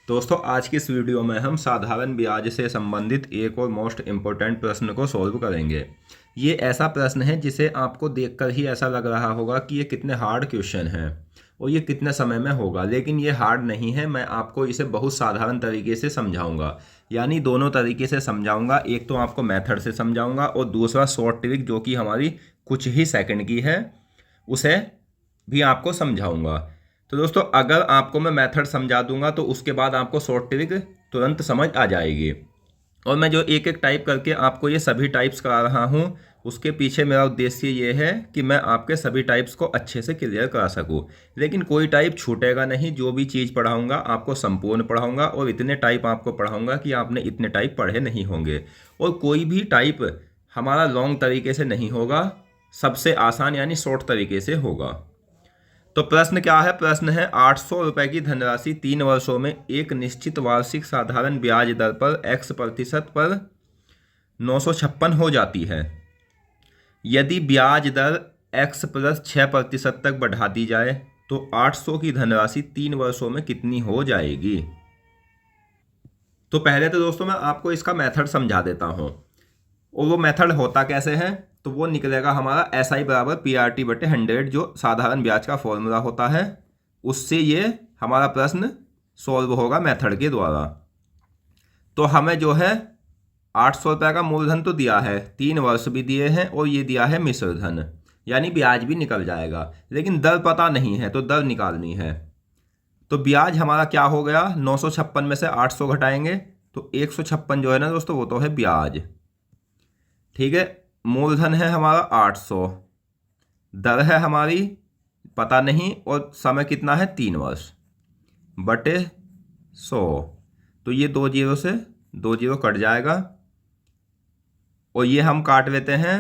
दोस्तों आज की इस वीडियो में हम साधारण ब्याज से संबंधित एक और मोस्ट इम्पोर्टेंट प्रश्न को सॉल्व करेंगे। ये ऐसा प्रश्न है जिसे आपको देखकर ही ऐसा लग रहा होगा कि ये कितने हार्ड क्वेश्चन हैं और ये कितने समय में होगा, लेकिन ये हार्ड नहीं है। मैं आपको इसे बहुत साधारण तरीके से समझाऊंगा, यानी दोनों तरीके से समझाऊंगा। एक तो आपको मेथड से समझाऊंगा और दूसरा शॉर्ट ट्रिक जो कि हमारी कुछ ही सेकंड की है उसे भी आपको समझाऊंगा। तो दोस्तों अगर आपको मैं मेथड समझा दूंगा तो उसके बाद आपको शॉर्ट ट्रिक तुरंत समझ आ जाएगी। और मैं जो एक एक टाइप करके आपको ये सभी टाइप्स करा रहा हूँ उसके पीछे मेरा उद्देश्य ये है कि मैं आपके सभी टाइप्स को अच्छे से क्लियर करा सकूँ, लेकिन कोई टाइप छूटेगा नहीं। जो भी चीज़ पढ़ाऊँगा आपको संपूर्ण पढ़ाऊँगा और इतने टाइप आपको पढ़ाऊँगा कि आपने इतने टाइप पढ़े नहीं होंगे। और कोई भी टाइप हमारा लॉन्ग तरीके से नहीं होगा, सबसे आसान यानी शॉर्ट तरीके से होगा। तो प्रश्न क्या है? प्रश्न है 800 रुपए की धनराशि 3 वर्षों में एक निश्चित वार्षिक साधारण ब्याज दर पर x% पर 956 हो जाती है। यदि ब्याज दर x प्लस 6% तक बढ़ा दी जाए तो 800 की धनराशि 3 वर्षों में कितनी हो जाएगी? तो पहले तो दोस्तों मैं आपको इसका मेथड समझा देता हूँ। और वो मेथड होता कैसे है? तो वो निकलेगा हमारा SI बराबर PRT/100 जो साधारण ब्याज का फॉर्मूला होता है, उससे ये हमारा प्रश्न सॉल्व होगा मेथड के द्वारा। तो हमें जो है 800 रुपये का मूलधन तो दिया है, 3 वर्ष भी दिए हैं और ये दिया है मिश्र धन, यानी ब्याज भी निकल जाएगा, लेकिन दर पता नहीं है तो दर निकालनी है। तो ब्याज हमारा क्या हो गया? 956 में से 800 घटाएंगे तो 156 जो है ना दोस्तों वो तो है ब्याज। ठीक है, मूलधन है हमारा 800, दर है हमारी पता नहीं और समय कितना है 3 वर्ष बटे 100। तो ये 2 जीरो से 2 जीरो कट जाएगा और ये हम काट लेते हैं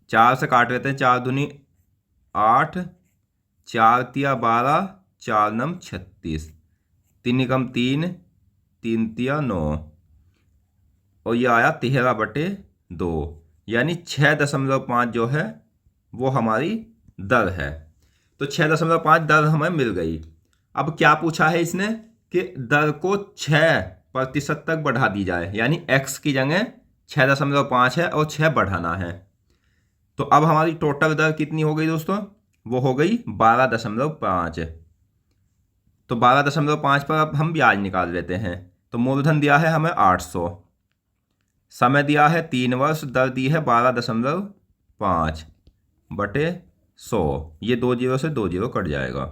4 से, काट लेते हैं 4 दूनी 8, 4 तिया 12, 4 नम 36, 3 एकम 3, 3 तिया 9 और ये आया 13/2, यानी 6.5 जो है वो हमारी दर है। तो 6.5 दर हमें मिल गई। अब क्या पूछा है इसने कि दर को 6% तक बढ़ा दी जाए, यानी x की जगह 6.5 है और 6 बढ़ाना है। तो अब हमारी टोटल दर कितनी हो गई दोस्तों? वो हो गई 12.5। तो 12.5 पर अब हम ब्याज निकाल लेते हैं। तो मूलधन दिया है हमें 800, समय दिया है 3 वर्ष, दर दी है 12.5 बटे 100। ये 2 जीरो से 2 जीरो कट जाएगा।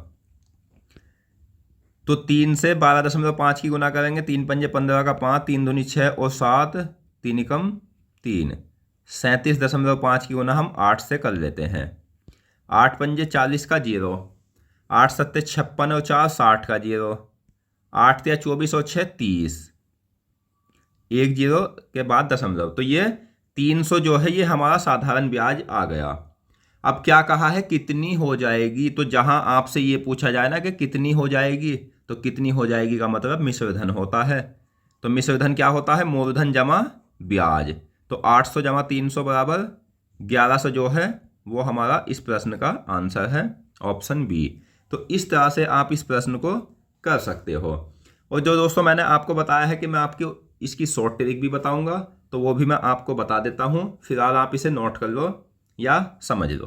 तो 3 से 12.5 की गुना करेंगे, 3 पंजे 15 का 5, 3 दूनी 6 और 7, 3 एकम 3, 37.5 की गुना हम 8 से कर लेते हैं। 8 पंजे 40 का 0, 8 सत्ते 56 और 4 60 का 0, 8 तिया 24 और 6 30, 1 जीरो के बाद दशमलव। तो ये 300 जो है ये हमारा साधारण ब्याज आ गया। अब क्या कहा है कितनी हो जाएगी? तो जहां आपसे ये पूछा जाए ना कि कितनी हो जाएगी, तो कितनी हो जाएगी का मतलब मिश्रधन होता है। तो मिश्रधन क्या होता है? मूलधन जमा ब्याज। तो 800 जमा 300 बराबर 1100 जो है वो हमारा इस प्रश्न का आंसर है, ऑप्शन बी। तो इस तरह से आप इस प्रश्न को कर सकते हो। और जो दोस्तों मैंने आपको बताया है कि मैं आपको इसकी शॉर्ट ट्रिक भी बताऊंगा, तो वो भी मैं आपको बता देता हूं। फिलहाल आप इसे नोट कर लो या समझ लो।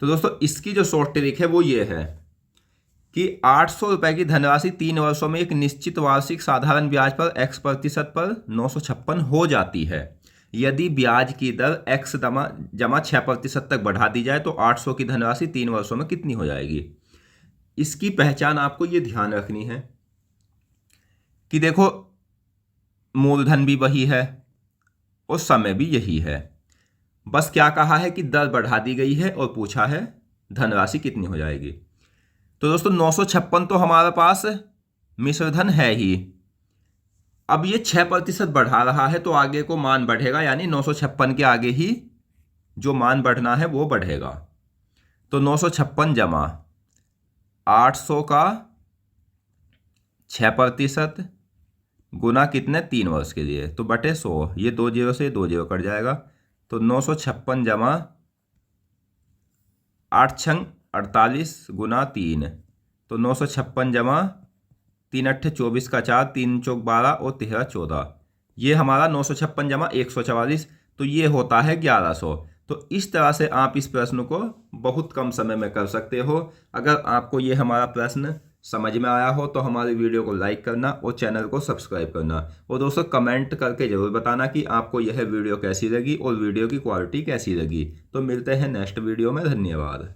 तो दोस्तों इसकी जो शॉर्ट ट्रिक है वो ये है कि 800 रुपए की धनराशि 3 वर्षों में एक निश्चित वार्षिक साधारण ब्याज पर x% पर 956 हो जाती है। यदि ब्याज की दर x जमा 6% तक बढ़ा दी जाए तो 800 की धनराशि 3 वर्षों में कितनी हो जाएगी? इसकी पहचान आपको ये ध्यान रखनी है कि देखो मूलधन भी वही है और समय भी यही है, बस क्या कहा है कि दर बढ़ा दी गई है और पूछा है धनराशि कितनी हो जाएगी। तो दोस्तों 956 तो हमारे पास मिश्रधन है ही। अब ये 6% बढ़ा रहा है तो आगे को मान बढ़ेगा, यानी 956 के आगे ही जो मान बढ़ना है वो बढ़ेगा। तो 956 जमा 800 का 6% गुना कितने 3 वर्ष के लिए, तो बटे 100। ये 2 जीरो से 2 जीरो कट जाएगा, तो 956 जमा 8 छंग 48 गुना 3, तो 956 जमा 3 अट्ठे 24 का 4, 3 चौक 12 और 13 14, ये हमारा 956 जमा 144, तो ये होता है 1100। तो इस तरह से आप इस प्रश्न को बहुत कम समय में कर सकते हो। अगर आपको ये हमारा प्रश्न समझ में आया हो तो हमारी वीडियो को लाइक करना और चैनल को सब्सक्राइब करना, और दोस्तों कमेंट करके ज़रूर बताना कि आपको यह वीडियो कैसी लगी और वीडियो की क्वालिटी कैसी लगी। तो मिलते हैं नेक्स्ट वीडियो में, धन्यवाद।